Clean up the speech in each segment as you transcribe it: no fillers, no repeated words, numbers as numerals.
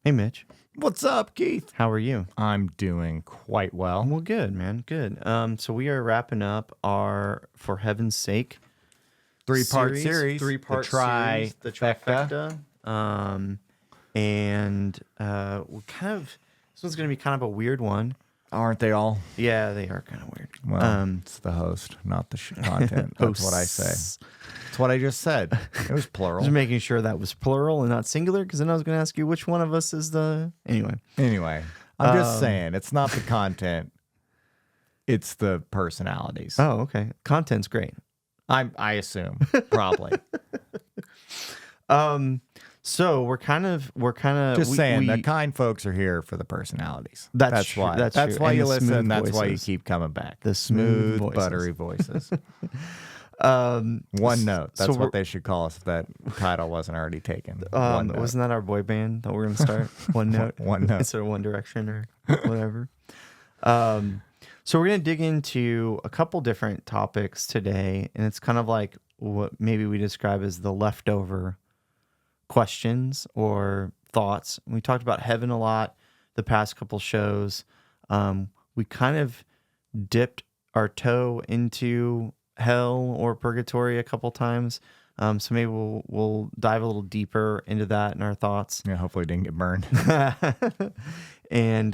Hey, Mitch. What's up, Keith? How are you? I'm doing quite well. Well, good, man. Good. So we are wrapping up our For Heaven's Sake Three-part series. Three-part series. The trifecta. And we kind of, this one's going to be kind of a weird one. Aren't they all? Yeah, they are kind of weird. Well, it's the host, not the content. That's what I say. That's what I just said. It was plural. Just making sure that was plural and not singular, because then I was going to ask you which one of us is the... Anyway, I'm just saying, it's not the content. It's the personalities. Oh, okay. Content's great. I assume, probably. So we're kind of just saying the kind folks are here for the personalities. That's true, why. That's That's true. why And you the listen. smooth That's why you voices. keep coming back. The smooth voices. buttery voices. One note. That's so what they should call us if that title wasn't already taken. Wasn't that our boy band that we're gonna start? One note. One note. Instead of One Direction or whatever. So we're gonna dig into a couple different topics today, and it's kind of like what maybe we describe as the leftover questions or thoughts. We talked about heaven a lot the past couple shows. We kind of dipped our toe into hell or purgatory a couple times. So maybe we'll dive a little deeper into that in our thoughts. Yeah, hopefully it didn't get burned. And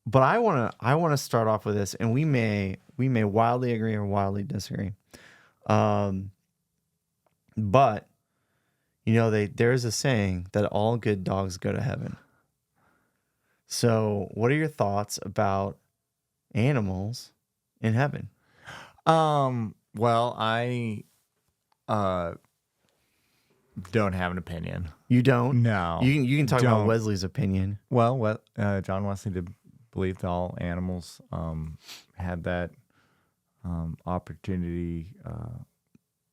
but I wanna start off with this, and we may wildly agree or wildly disagree. But there's a saying that all good dogs go to heaven. So what are your thoughts about animals in heaven? Well, I don't have an opinion. You don't? No. You can talk about Don't. Wesley's opinion. Well, John Wesley did believe that all animals had that opportunity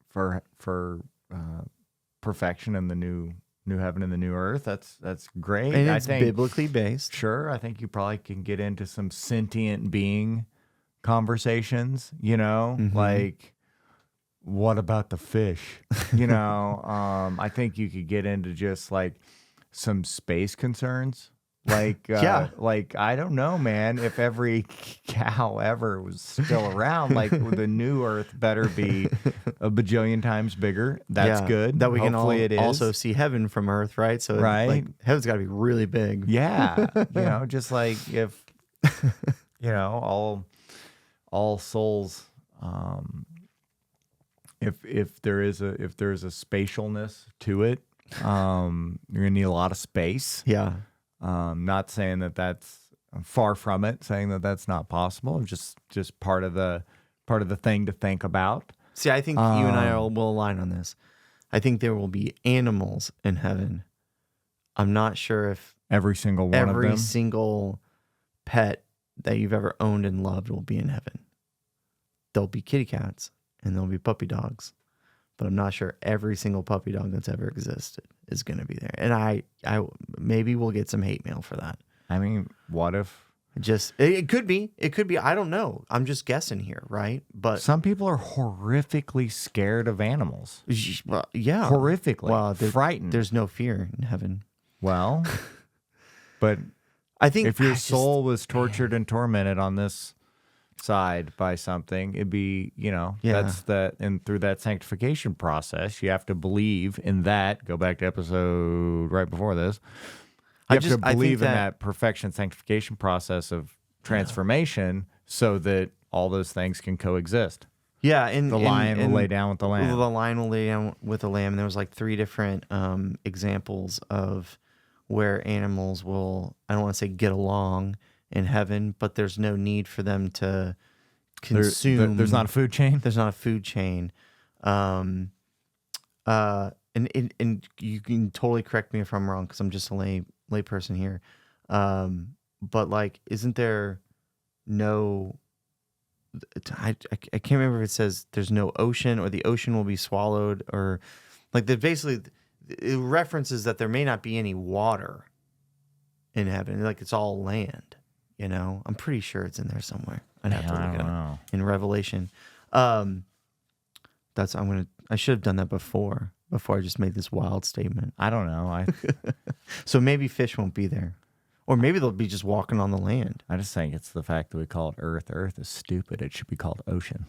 for perfection in the new heaven and the new earth. That's great. And I it's think biblically based. Sure, I think you probably can get into some sentient being conversations, like what about the fish? I think you could get into just like some space concerns. Like, like, I don't know, man, if every cow ever was still around, like the new earth better be a bajillion times bigger. That's good. That we Hopefully can it is. also see heaven from earth, right? So Right. like, heaven's got to be really big. Yeah. Just like if, all souls, if there is a spatialness to it, you're gonna need a lot of space. Yeah. Not saying that that's far from it, saying that that's not possible. Just part of the thing to think about. See, I think you and I will align on this. I think there will be animals in heaven. I'm not sure if Every single one of them. every single pet that you've ever owned and loved will be in heaven. There'll be kitty cats and there'll be puppy dogs, but I'm not sure every single puppy dog that's ever existed is going to be there. And I maybe we'll get some hate mail for that. I mean, what if It could be. I don't know. I'm just guessing here, right? But some people are horrifically scared of animals? well, yeah, Horrifically. Well, frightened. There's no fear in heaven. Well, but I think if your soul was tortured and tormented on this side by something, it'd be, that's that. And through that sanctification process, you have to believe in that. Go back to episode right before this. You have to believe in that perfection sanctification process of transformation so that all those things can coexist. Yeah, and the lion will lay down with the lamb. The lion will lay down with the lamb. And there was like 3 different examples of where animals will, I don't want to say get along in heaven, but there's no need for them to consume. There's not a food chain? There's not a food chain. And you can totally correct me if I'm wrong, because I'm just a lay person here. But like, isn't there no... I can't remember if it says there's no ocean or the ocean will be swallowed, or like that. Basically, it references that there may not be any water in heaven. Like it's all land, I'm pretty sure it's in there somewhere. I'd have to look it up in Revelation. I should have done that before. before I just made this wild statement? I don't know. So maybe fish won't be there. Or maybe they'll be just walking on the land. I just think it's the fact that we call it Earth. Earth is stupid. It should be called ocean.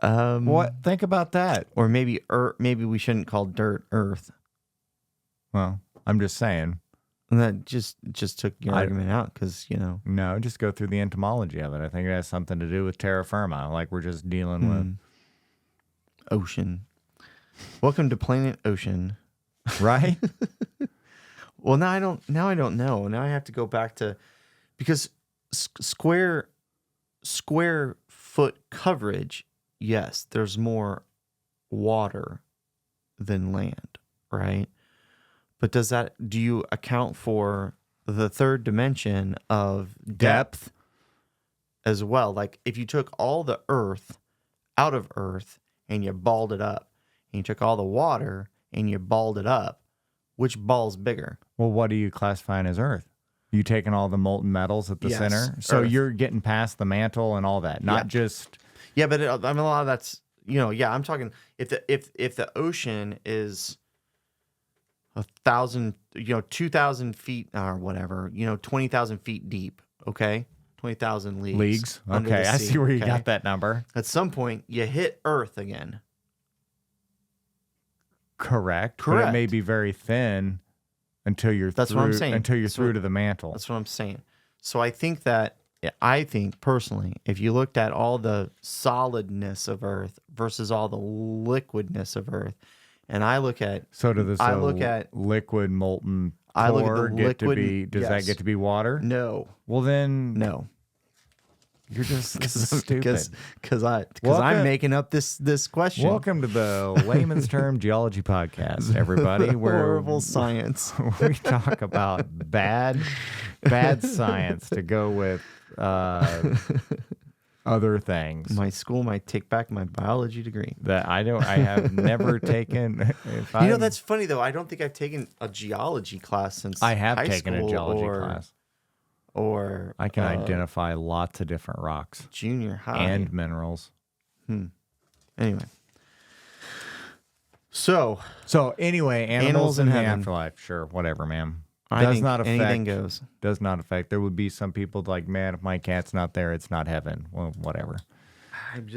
What? Think about that. Or maybe maybe we shouldn't call dirt Earth. Well, I'm just saying. And that just took your argument out because, No, just go through the etymology of it. I think it has something to do with terra firma. Like we're just dealing with ocean. Welcome to Planet Ocean. Right? Well, now I don't know. Now I have to go back to, because square foot coverage, yes, there's more water than land, right? But do you account for the third dimension of depth as well? Like if you took all the earth out of Earth and you balled it up, and you took all the water and you balled it up, which ball's bigger? Well, what are you classifying as Earth? You taking all the molten metals at the center? So Earth. You're getting past the mantle and all that, not just... Yeah, but a lot of that's, I'm talking, if the ocean is 1,000, 2,000 feet or whatever, 20,000 feet deep, okay? 20,000 leagues. Leagues? Under Okay, the I sea, see where you okay? got that number. At some point, you hit Earth again. Correct. But it may be very thin until you're That's through, what I'm saying. until you're through to the mantle. That's what I'm saying. So I think personally, if you looked at all the solidness of Earth versus all the liquidness of Earth, and I look at liquid molten I look at core the get to liquid- be does that yes. get to be water? no, Well then no, you're just this is stupid. because I'm Welcome- making up this question. Welcome to the layman's term geology podcast, everybody. Where Horrible science. we talk about bad science to go with other things. My school might take back my biology degree. That I have never taken. That's funny though. I don't think I've taken a geology class since I have high taken a school geology class. Or I can identify lots of different rocks junior high and minerals. Anyway. So anyway, animals in the afterlife. Sure, whatever, man. I think anything goes. Does not affect. There would be some people like, man, if my cat's not there, it's not heaven. Well, whatever. I've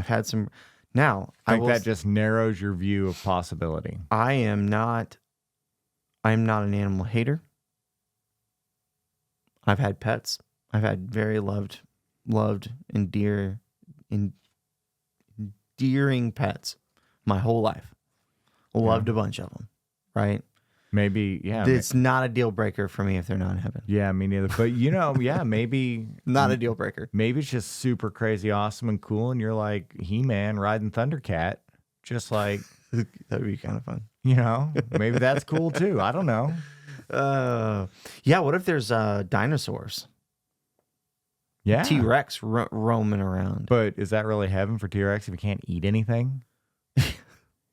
had some. Now I think that just narrows your view of possibility. I'm not an animal hater. I've had pets. I've had very loved, endearing pets my whole life. Loved a bunch of them, right? Maybe, yeah. It's not a deal breaker for me if they're not in heaven. Yeah, me neither. But, maybe... Not a deal breaker. Maybe it's just super crazy awesome and cool, and you're like He-Man riding Thundercat, just like... That would be kind of fun. Maybe that's cool too. I don't know. Yeah, what if there's dinosaurs? Yeah. T-Rex roaming around. But is that really heaven for T-Rex if you can't eat anything?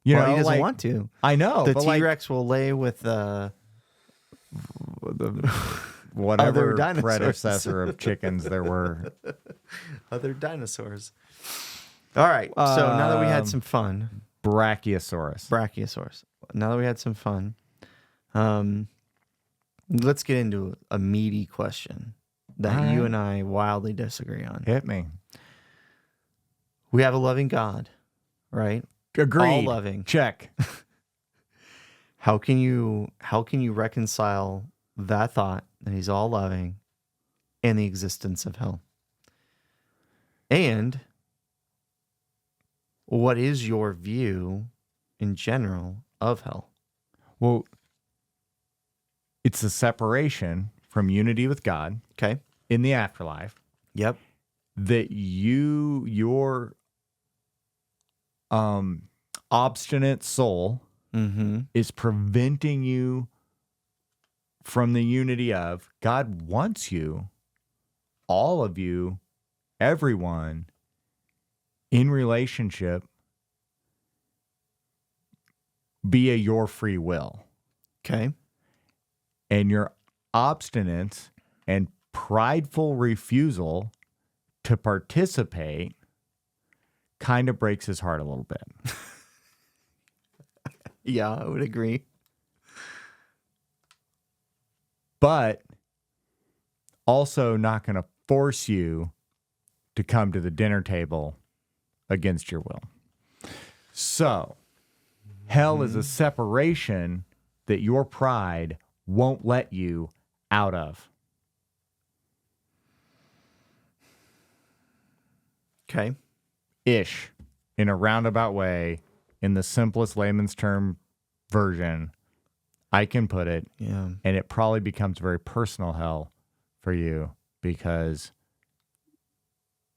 He doesn't want to. I know. The T-Rex will lay with whatever other predecessor of chickens there were. Other dinosaurs. All right. So now that we had some fun. Brachiosaurus. Now that we had some fun, let's get into a meaty question that you and I wildly disagree on. Hit me. We have a loving God, right? Agreed. All loving. Check. How can you reconcile that thought that he's all loving and the existence of hell? And what is your view in general of hell? Well, it's a separation from unity with God. Okay. In the afterlife. Yep. That your obstinate soul is preventing you from the unity of God wants you, all of you, everyone, in relationship via your free will. Okay. And your obstinance and prideful refusal to participate kind of breaks his heart a little bit. Yeah, I would agree. But also not going to force you to come to the dinner table against your will. So, hell is a separation that your pride won't let you out of. Okay. Ish, in a roundabout way, in the simplest layman's term version, I can put it. Yeah. And it probably becomes very personal hell for you because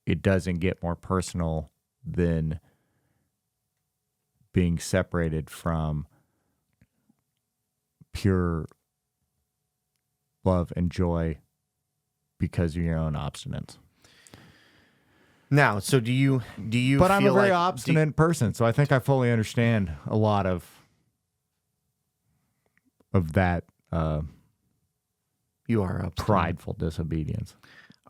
it doesn't get more personal than being separated from pure love and joy because of your own obstinance. Now, so do you But I'm a very like, obstinate person, so I think I fully understand a lot of that you are obstinate. prideful disobedience.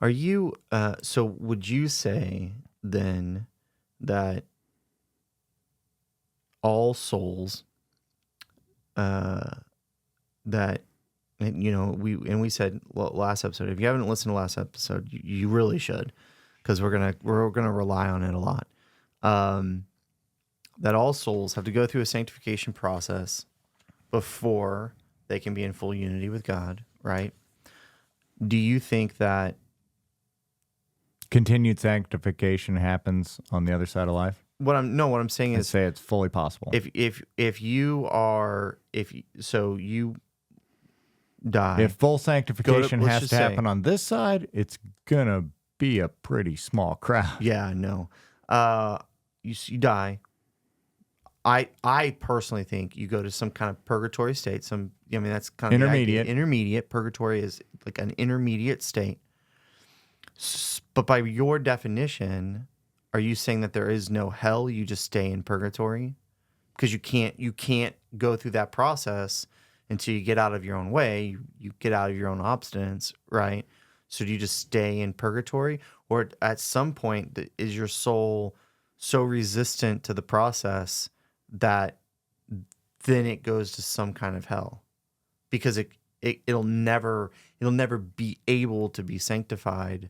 Are you so would you say then that all souls that we said last episode, if you haven't listened to last episode, you really should, because we're gonna rely on it a lot. That all souls have to go through a sanctification process before they can be in full unity with God, right? Do you think that continued sanctification happens on the other side of life? what I'm saying I is, say it's fully possible. if you die, If full sanctification let's has just to say- happen on this side, it's gonna be a pretty small crowd. yeah, no, you die. I personally think you go to some kind of purgatory state. That's kind of the idea. Intermediate. Intermediate. Purgatory is like an intermediate state. But by your definition, are you saying that there is no hell? You just stay in purgatory because you can't go through that process until you get out of your own way. You get out of your own obstinance, right? So do you just stay in purgatory, or at some point is your soul so resistant to the process that then it goes to some kind of hell because it'll never be able to be sanctified?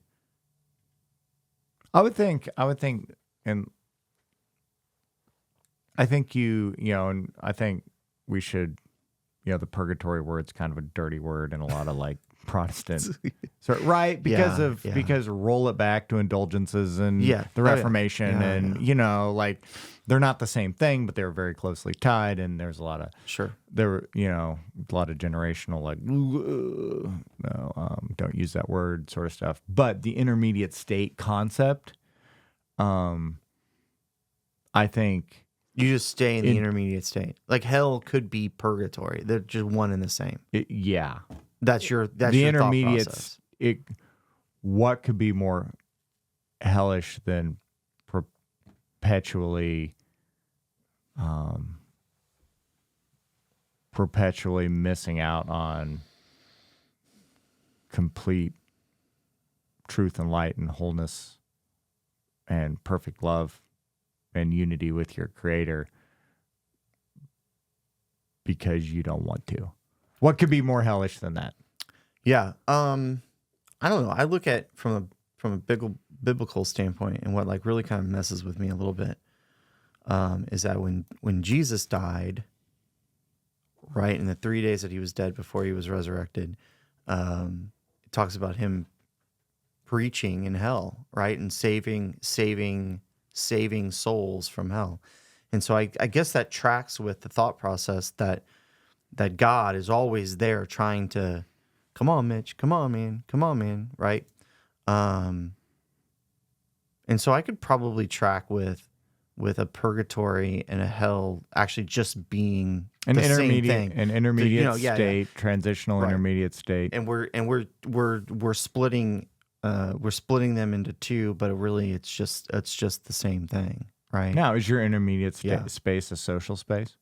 I would think, and I think and I think we should, the purgatory word's kind of a dirty word in a lot of like Protestant, right? Because roll it back to indulgences and the Reformation, and they're not the same thing, but they're very closely tied, and there's a lot of a lot of generational don't use that word sort of stuff. But the intermediate state concept, I think you just stay in the intermediate state. Like hell could be purgatory; they're just one and the same. That's your intermediate. Thought process. What could be more hellish than perpetually missing out on complete truth and light and wholeness and perfect love and unity with your Creator because you don't want to? What could be more hellish than that? Yeah. I don't know. I look at from a biblical standpoint, and what like really kind of messes with me a little bit is that when Jesus died, right, in the 3 days that he was dead before he was resurrected, it talks about him preaching in hell, right, and saving souls from hell. And so I guess that tracks with the thought process that God is always there trying to, come on, Mitch, come on, man, right? And so I could probably track with a purgatory and a hell actually just being an the intermediate, same thing. an intermediate state, transitional right. intermediate state, and we're splitting them into two, but really it's just the same thing, right? Now, is your intermediate space a social space?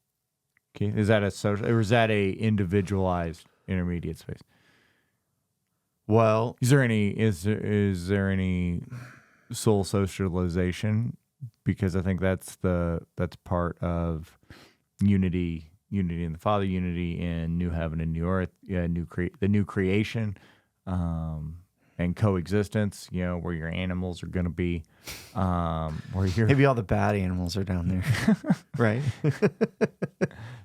Okay, is that a social, or is that a individualized intermediate space? Well, is there any soul socialization because I think that's part of unity in the Father, unity in new heaven and new earth, the new creation, and coexistence. Where your animals are going to be, where you're Maybe all the bad animals are down there, right?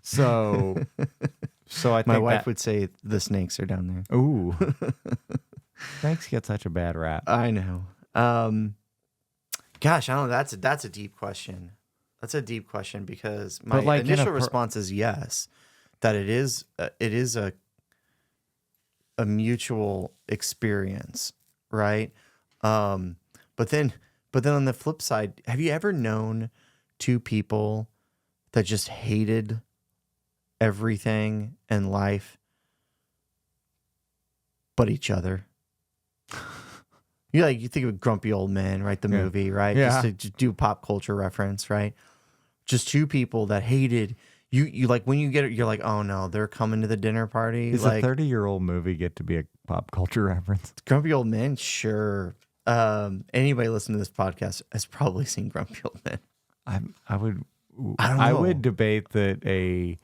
So I think my wife would say the snakes are down there. Ooh, snakes get such a bad rap. I know. Gosh, I don't know. That's a deep question. That's a deep question because my initial response is yes, that it is a mutual experience, right? But then on the flip side, have you ever known two people that just hated everything in life but each other? You think of Grumpy Old Men, right? The movie, right? Yeah. Just to do pop culture reference, right? Just two people that hated you. Like when you get it, you're like, oh no, they're coming to the dinner party. Does a 30-year-old movie get to be a pop culture reference? Grumpy Old Men, sure. Anybody listening to this podcast has probably seen Grumpy Old Men. I would debate that a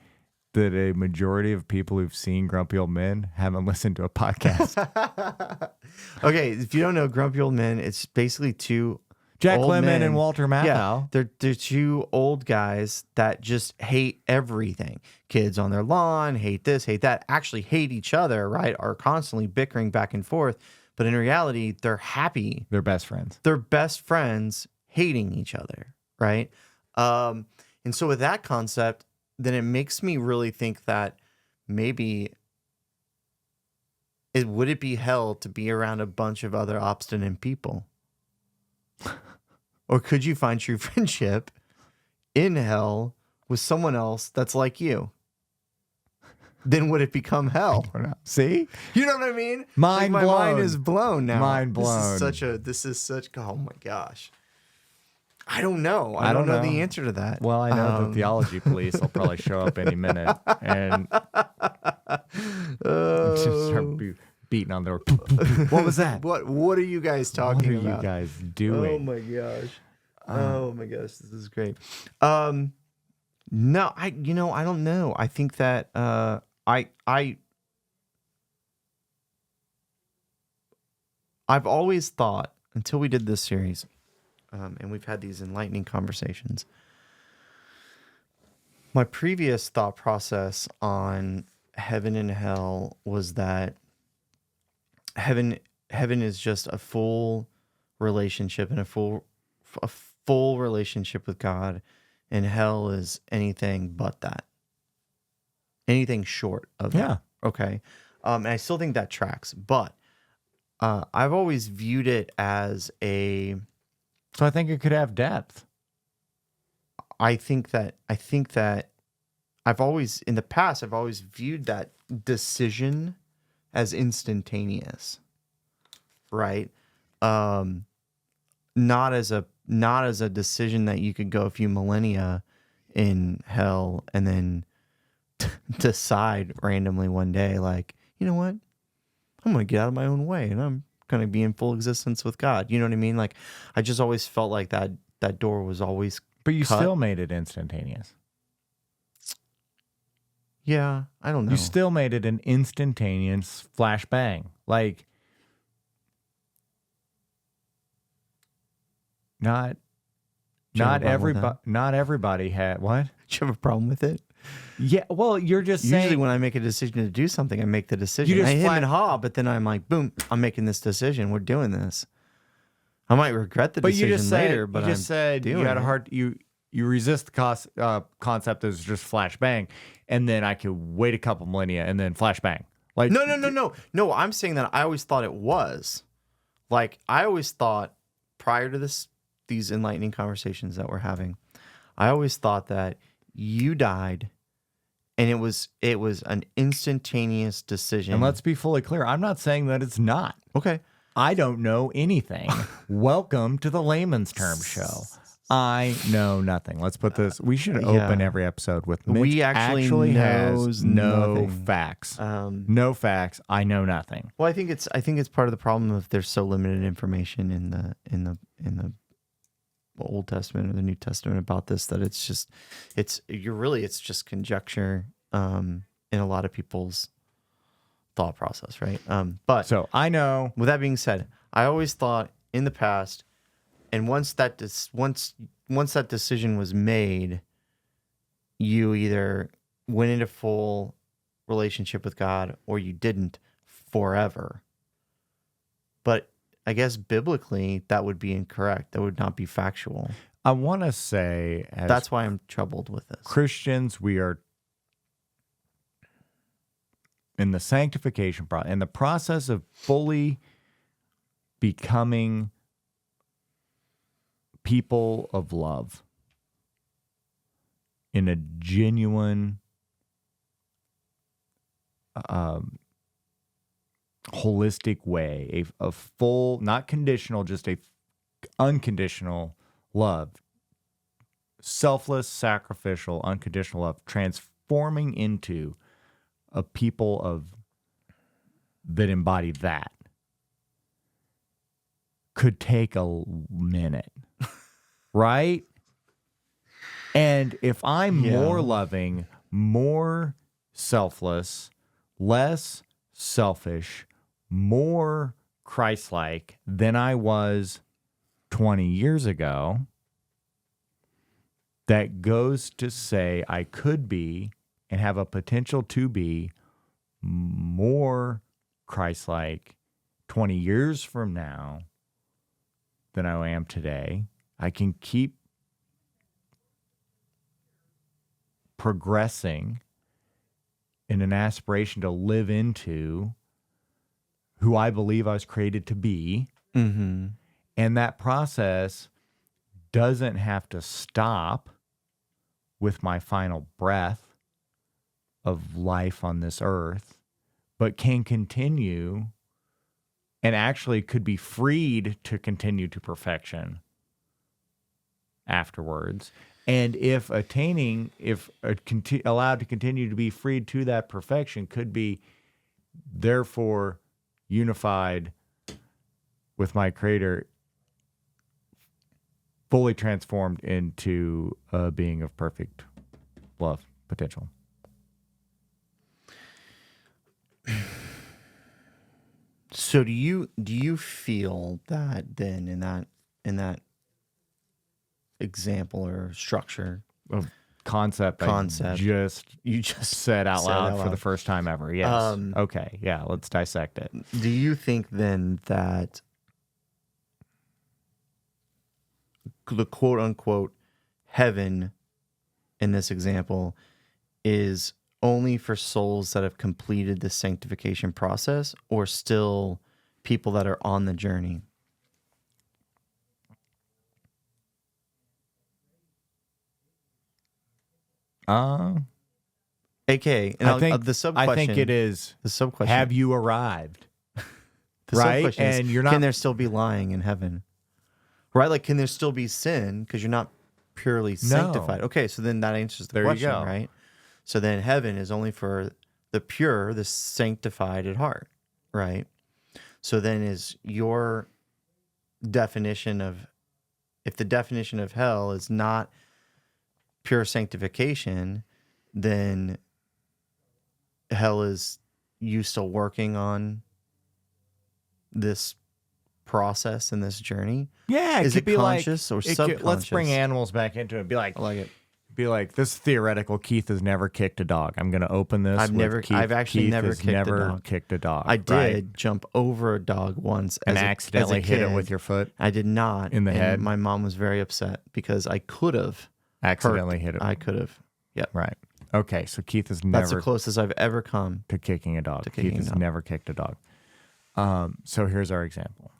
majority of people who've seen Grumpy Old Men haven't listened to a podcast. Okay, if you don't know Grumpy Old Men, it's basically two Jack old Lemmon men. and Walter Matthau. Yeah, they're two old guys that just hate everything. Kids on their lawn, hate this, hate that, actually hate each other, right? Are constantly bickering back and forth. But in reality, they're happy. They're best friends. They're best friends hating each other, right? And so with that concept, then it makes me really think that maybe would it be hell to be around a bunch of other obstinate people? Or could you find true friendship in hell with someone else that's like you? Then would it become hell? I don't know. See? You know what I mean? My mind is blown now. Mind blown. This is such, oh my gosh. I don't know. I don't know the answer to that. Well, I know the theology police will probably show up any minute and just start beating on their. What was that? What are you guys talking about? What are you guys doing? Oh my gosh. Oh my gosh, this is great. No, I don't know. I think that I've always thought until we did this series, and we've had these enlightening conversations. My previous thought process on heaven and hell was that heaven is just a full relationship and a full relationship with God, and hell is anything but that. Anything short of that. Okay. And I still think that tracks, but I've always viewed it as a. So I think it could have depth. I think that I've always viewed that decision as instantaneous, right? Not as a decision that you could go a few millennia in hell and then decide randomly one day, like, you know what? I'm going to get out of my own way and I'm going to be in full existence with God. You know what I mean? Like, I just always felt like that door was always But you cut. still made it instantaneous. Yeah, I don't know. You still made it an instantaneous flashbang. Like, not everybody had what? Do you have a problem with it? Yeah, well, you're just Usually saying when I make a decision to do something, I make the decision. You just I hem and haw, but then I'm like, boom, I'm making this decision. We're doing this. I might regret the decision later, but you just said you had a hard you resist the concept as just flashbang, and then I could wait a couple millennia and then flashbang. Like No. I'm saying that I always thought it was. Like, I always thought prior to these enlightening conversations that we're having, I always thought that you died and it was an instantaneous decision. And let's be fully clear, I'm not saying that it's not. Okay. I don't know anything. Welcome to the Layman's Term Show. I know nothing. Let's put this. We should open every episode with Mitch we actually has no nothing. facts. No facts. I know nothing. Well, I think it's part of the problem of there's so limited information in the Old Testament or the New Testament about this, that it's just conjecture in a lot of people's thought process, right? But So I know. with that being said, I always thought in the past, and once that decision was made, you either went into full relationship with God or you didn't forever. But I guess biblically that would be incorrect. That would not be factual. I want to say, as That's why I'm troubled with this. Christians, we are in the sanctification process, in the process of fully becoming people of love in a genuine, holistic way, a full, not conditional, just a unconditional love, selfless, sacrificial, unconditional love, transforming into a people that embody that, could take a minute, right? And if I'm more loving, more selfless, less selfish, more Christ-like than I was 20 years ago, that goes to say I could be and have a potential to be more Christ-like 20 years from now than I am today. I can keep progressing in an aspiration to live into who I believe I was created to be. Mm-hmm. And that process doesn't have to stop with my final breath of life on this earth, but can continue and actually could be freed to continue to perfection afterwards. And if allowed to continue to be freed to that perfection, could be therefore unified with my Creator, fully transformed into a being of perfect love potential. So do you feel that then in that example or structure Of concept you just said out loud for the first time ever? Yes. Okay. Yeah. Let's dissect it. Do you think then that the quote unquote heaven in this example is only for souls that have completed the sanctification process, or still people that are on the journey? AKA, and the sub question. I think it is. The sub question. Have you arrived? The right? sub-question is, And you're not. Can there still be lying in heaven? Right? Like, can there still be sin because you're not purely sanctified? Okay, so then that answers the question, right? So then heaven is only for the pure, the sanctified at heart, right? So then is your definition of, if the definition of hell is not pure sanctification, then hell is you still working on this process and this journey? Yeah, is it conscious or subconscious? Let's bring animals back into it. Be like, I like it. Be like, this is theoretical. Keith has never kicked a dog. I'm going to open this. I've actually never kicked a dog. I did jump over a dog once and accidentally hit it with your foot. I did not. In the head. My mom was very upset because I could have accidentally hit it. I could have. Yep. Right. Okay. So Keith has never. That's the closest I've ever come to kicking a dog. Keith has never kicked a dog. So here's our example.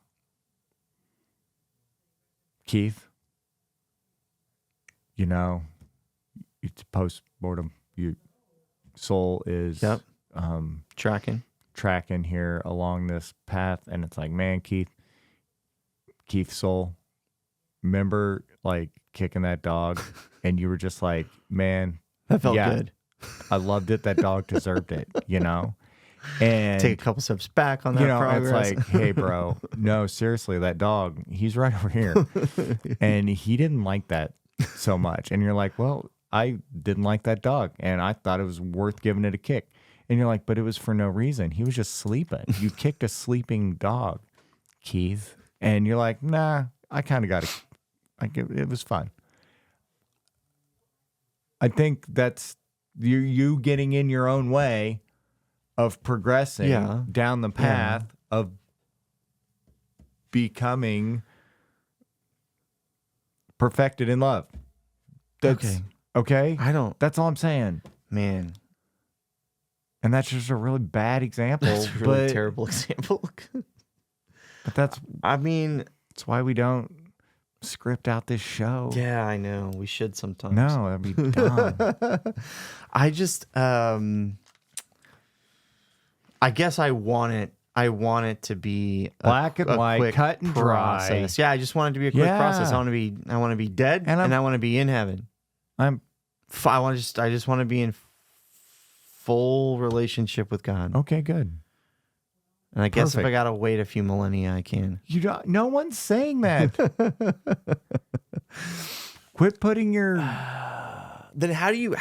Keith, it's post-mortem. Your soul is tracking here along this path, and it's like, man, Keith's soul, remember like kicking that dog, and you were just like, man, that felt good. I loved it. That dog deserved it, And Take a couple steps back on that progress. it's like, hey, bro, no, seriously, that dog, he's right over here. And he didn't like that so much. And you're like, well, I didn't like that dog. And I thought it was worth giving it a kick. And you're like, but it was for no reason. He was just sleeping. You kicked a sleeping dog, Keith. And you're like, nah, I kind of got it. It was fun. I think that's you getting in your own way of progressing down the path of becoming perfected in love. That's, okay? That's all I'm saying. Man. And that's just a really bad example. That's a really terrible example. But that's why we don't script out this show. Yeah, I know. We should sometimes. No, that'd be dumb. I just I guess I want it to be black and white, quick cut and process. dry. Yeah, I just want it to be a quick process. I want to be dead and I want to be in heaven. I just want to be in full relationship with God. Okay, good. And I guess if I gotta wait a few millennia, I can. No one's saying that. Quit putting your then how do you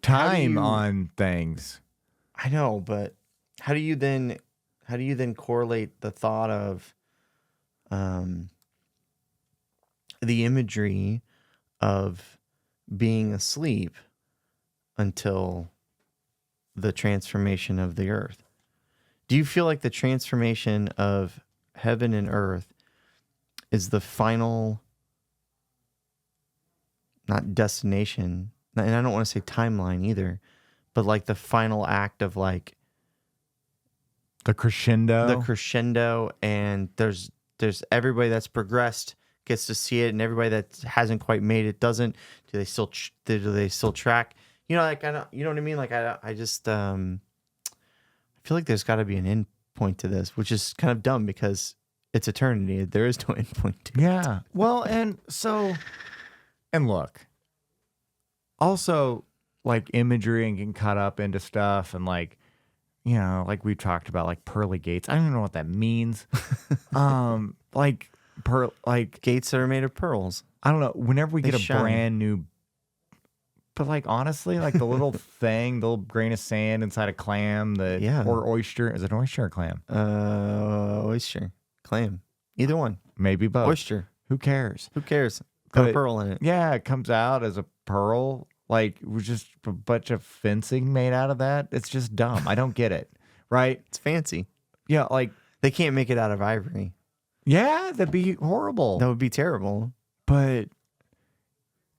time on things? I know, but how do you then correlate the thought of the imagery of being asleep until the transformation of the earth? Do you feel like the transformation of heaven and earth is the final, not destination, and I don't want to say timeline either, but like the final act of like the crescendo, and there's everybody that's progressed gets to see it, and everybody that hasn't quite made it doesn't. Do they still track? You know, like I don't, you know what I mean? Like I just I feel like there's got to be an end point to this, which is kind of dumb because it's eternity. There is no end point to it. Yeah. Well, and look, also like imagery and getting caught up into stuff and like, you know, like we talked about like pearly gates. I don't even know what that means. Like gates that are made of pearls. I don't know. Whenever we get shine. Brand new, but like honestly, like the little thing, the little grain of sand inside a clam, or oyster. Is it an oyster or clam? Oyster, clam, either one. Maybe both. Oyster. Who cares? Got a pearl in it. Yeah, it comes out as a pearl. Like it was just a bunch of fencing made out of that. It's just dumb. I don't get it. Right? It's fancy. Yeah, like they can't make it out of ivory. Yeah, that'd be horrible. That would be terrible. But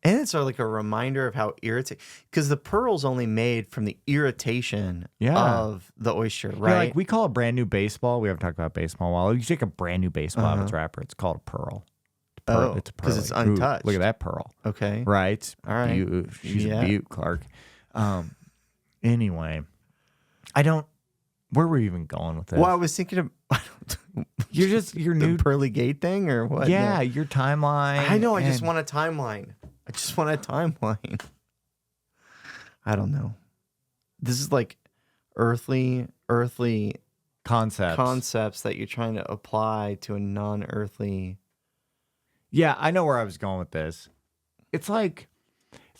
and it's like a reminder of how irritating, because the pearl's only made from the irritation of the oyster, right? Yeah, like we call a brand new baseball. We haven't talked about baseball in a while. You take a brand new baseball out of its wrapper. It's called a pearl. It's a pearl. Because it's untouched. Ooh, look at that pearl. Okay. Right. All right. She's a beaut, Clark. Anyway, where were you even going with this? Well, I was thinking of your new pearly gate thing or what? Yeah, your timeline. I know. I just want a timeline. I don't know. This is like earthly concepts that you're trying to apply to a non-earthly. Yeah, I know where I was going with this. It's like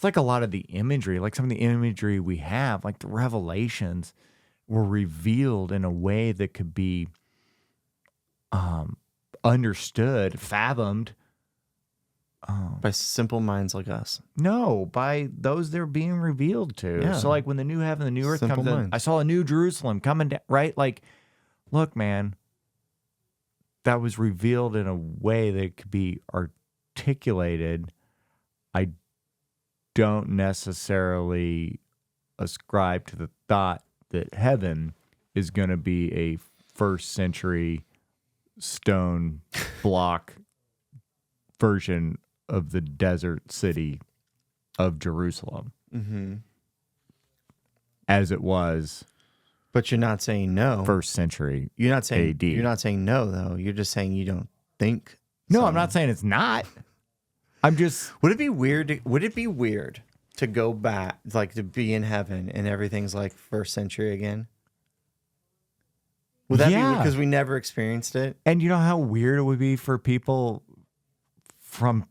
a lot of the imagery, like some of the imagery we have, like the revelations were revealed in a way that could be understood, fathomed. By simple minds like us. No, by those they're being revealed to. Yeah. So like when the new heaven, the new earth Simple comes in, minds. I saw a new Jerusalem coming down, right? Like, look, man, that was revealed in a way that could be articulated. I don't necessarily ascribe to the thought that heaven is going to be a first century stone block version of the desert city of Jerusalem, as it was. But you're not saying no. First century. You're not saying AD. You're not saying no, though. You're just saying you don't think. No, so. I'm not saying it's not. I'm just. Would it be weird to go back, like to be in heaven and everything's like first century again? Would that be Yeah. because we never experienced it? And you know how weird it would be for people from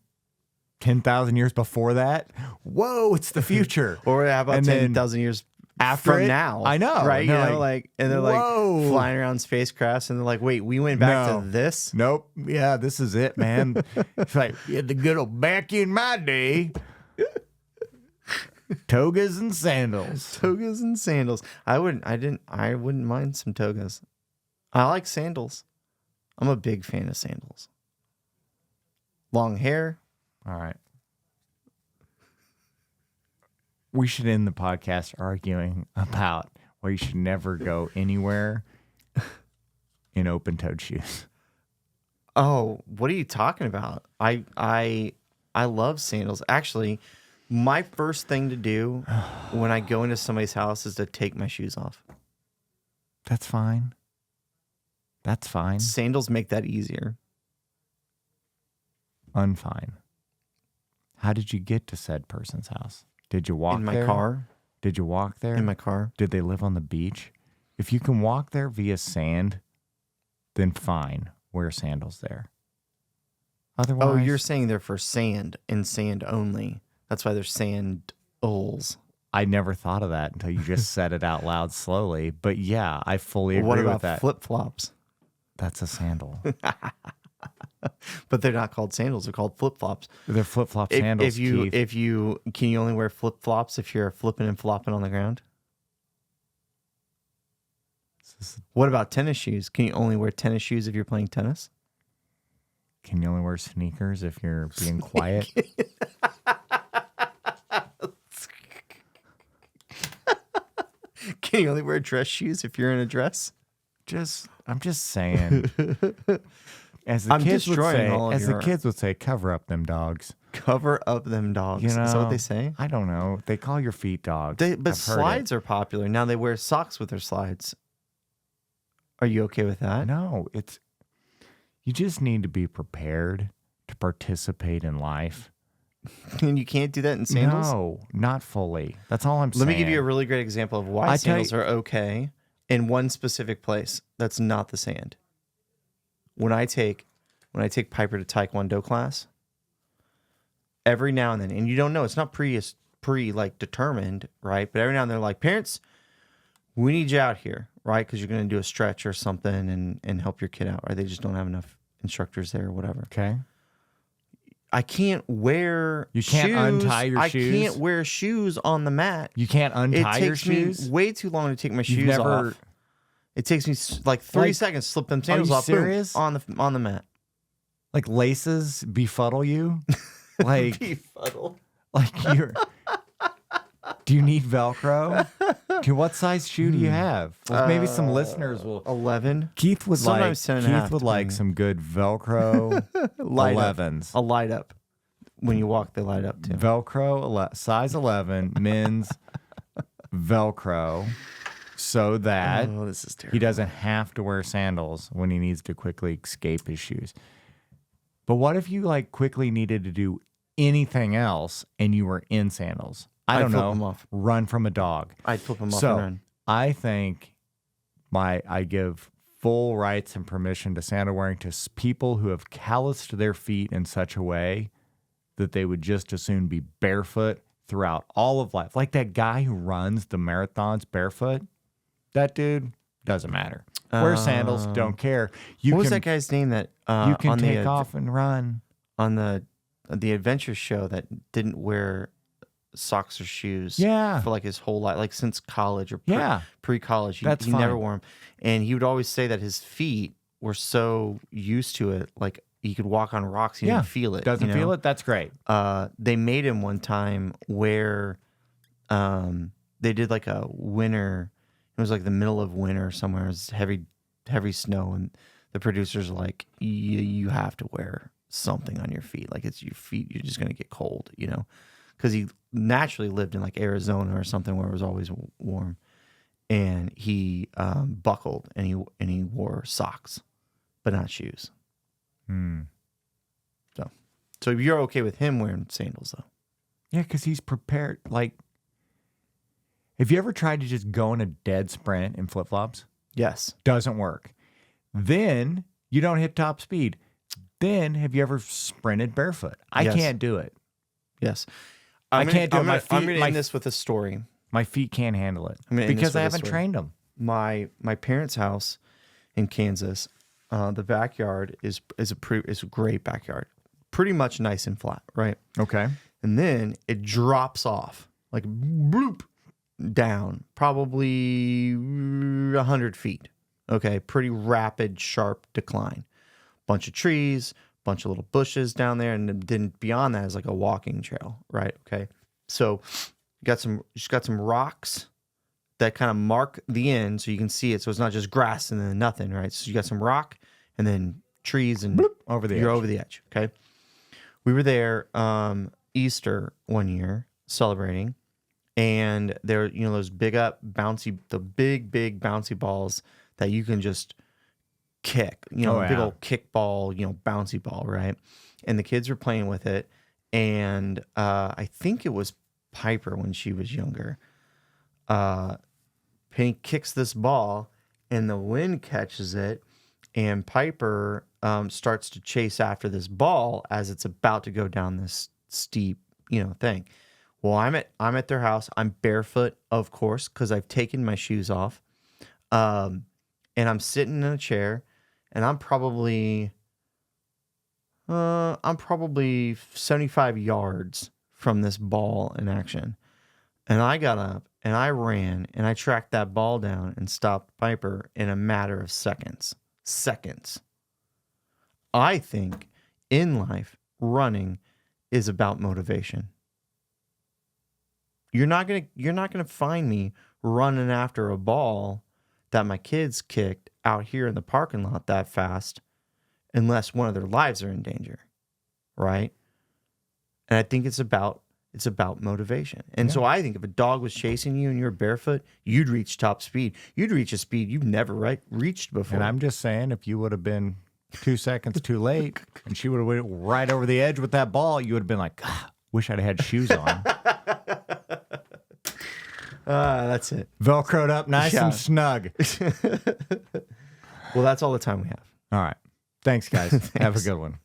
10,000 years before that? Whoa, it's the future. Or how about And then 10,000 years after from it, now? I know. Right? They're You know, like, and they're whoa. like flying around spacecrafts and they're like, wait, we went back No. to this? Nope. Yeah, this is it, man. It's like, yeah, the good old back in my day. Togas and sandals. Togas and sandals. I wouldn't mind some togas. I like sandals. I'm a big fan of sandals. Long hair. All right. We should end the podcast arguing about why you should never go anywhere in open-toed shoes. Oh, what are you talking about? I love sandals. Actually, my first thing to do when I go into somebody's house is to take my shoes off. That's fine. That's fine. Sandals make that easier. Unfine. How did you get to said person's house? Did you walk In my there? car. Did you walk there? In my car. Did they live on the beach? If you can walk there via sand, then fine. Wear sandals there. Otherwise, Oh, you're saying they're for sand and sand only. That's why they're sandals. I never thought of that until you just said it out loud slowly. But yeah, I fully agree What with about that. flip-flops? That's a sandal. But they're not called sandals. They're called flip-flops. They're flip-flop sandals, Keith. Can you only wear flip-flops if you're flipping and flopping on the ground? What about tennis shoes? Can you only wear tennis shoes if you're playing tennis? Can you only wear sneakers if you're being quiet? Can you only wear dress shoes if you're in a dress? I'm just saying. As I'm destroying all of the your- kids would say, cover up them dogs. Cover up them dogs. You know, Is that what they say? I don't know. They call your feet dogs. But I've heard slides are popular. Now they wear socks with their slides. Are you okay with that? No, you just need to be prepared to participate in life. And you can't do that in sandals? No, not fully. That's all I'm saying. Let me give you a really great example of why sandals are okay in one specific place that's not the sand. When I take Piper to Taekwondo class, every now and then, and you don't know, it's not pre like determined, right? But every now and then they're like, parents, we need you out here, right? Because you're going to do a stretch or something and help your kid out, right? They just don't have enough instructors there or whatever. Okay. I can't wear You can't shoes. untie your shoes? I can't wear shoes on the mat. You can't untie your It shoes? takes me way too long to take my shoes You've never... off. It takes me like 3 Like, seconds to slip them sandals you off. Boom, serious? on the mat. Like laces befuddle you? Like, Befuddle. like you're... Do you need Velcro? What size shoe do you have? Well, maybe some listeners will... 11. Keith would Sometimes 10 like and a half, Keith would like depending. some good Velcro Light up. 11s. A light up. When you walk, they light up too. Velcro size 11 men's Velcro so that Oh, this is terrible. he doesn't have to wear sandals when he needs to quickly escape his shoes. But what if you like quickly needed to do anything else and you were in sandals? I I'd don't flip know. them off. Run from a dog. I'd flip them off So and run. I think I give full rights and permission to sandal wearing to people who have calloused their feet in such a way that they would just as soon be barefoot throughout all of life. Like that guy who runs the marathons barefoot. That dude doesn't matter. Wear sandals, don't care. What was that guy's name that You can on take the off and run. on the adventure show that didn't wear socks or shoes Yeah. for like his whole life, like since college or Yeah. pre-college. He That's never fine. wore them, and he would always say that his feet were so used to it, like he could walk on rocks, he didn't feel it. Doesn't you know? feel it? That's great. They made him one time where they did like a winter. It was like the middle of winter somewhere. It was heavy snow, and the producers were like, you have to wear something on your feet. Like it's your feet, you're just gonna get cold, you know, because he naturally lived in like Arizona or something where it was always warm, and he buckled and he wore socks, but not shoes. So you're okay with him wearing sandals though? Yeah, because he's prepared. Like, have you ever tried to just go in a dead sprint in flip-flops? Yes. Doesn't work. Then you don't hit top speed. Then have you ever sprinted barefoot? I Yes. can't do it. Yes. I can't do it. My I'm going feet, to end this with a story. my feet can't handle it I'm gonna end this because with I a haven't story. trained them. My parents' house in Kansas, the backyard is a great backyard. Pretty much nice and flat, right? Okay. And then it drops off like bloop down, probably 100 feet. Okay, pretty rapid, sharp decline. Bunch of trees, bunch of little bushes down there, and then beyond that is like a walking trail, right? Okay, so just got some rocks that kind of mark the end, so you can see it. So it's not just grass and then nothing, right? So you got some rock and then trees and over the you're edge. over the edge. Okay, we were there Easter one year celebrating. And there, those big bouncy balls that you can just kick, big old kickball, bouncy ball, right? And the kids were playing with it. And I think it was Piper when she was younger. Penny kicks this ball and the wind catches it. And Piper starts to chase after this ball as it's about to go down this steep, thing. Well, I'm at their house. I'm barefoot, of course, because I've taken my shoes off. And I'm sitting in a chair, and I'm probably 75 yards from this ball in action. And I got up and I ran and I tracked that ball down and stopped Piper in a matter of seconds. I think in life, running is about motivation. You're not gonna find me running after a ball that my kids kicked out here in the parking lot that fast, unless one of their lives are in danger, right? And I think it's about motivation. And so I think if a dog was chasing you and you're barefoot, you'd reach top speed. You'd reach a speed you've never reached before. And I'm just saying, if you would have been 2 seconds too late and she would have went right over the edge with that ball, you would have been like, wish I'd had shoes on. That's it. Velcroed up nice and snug. Well, that's all the time we have. All right. Thanks, guys. Have a good one.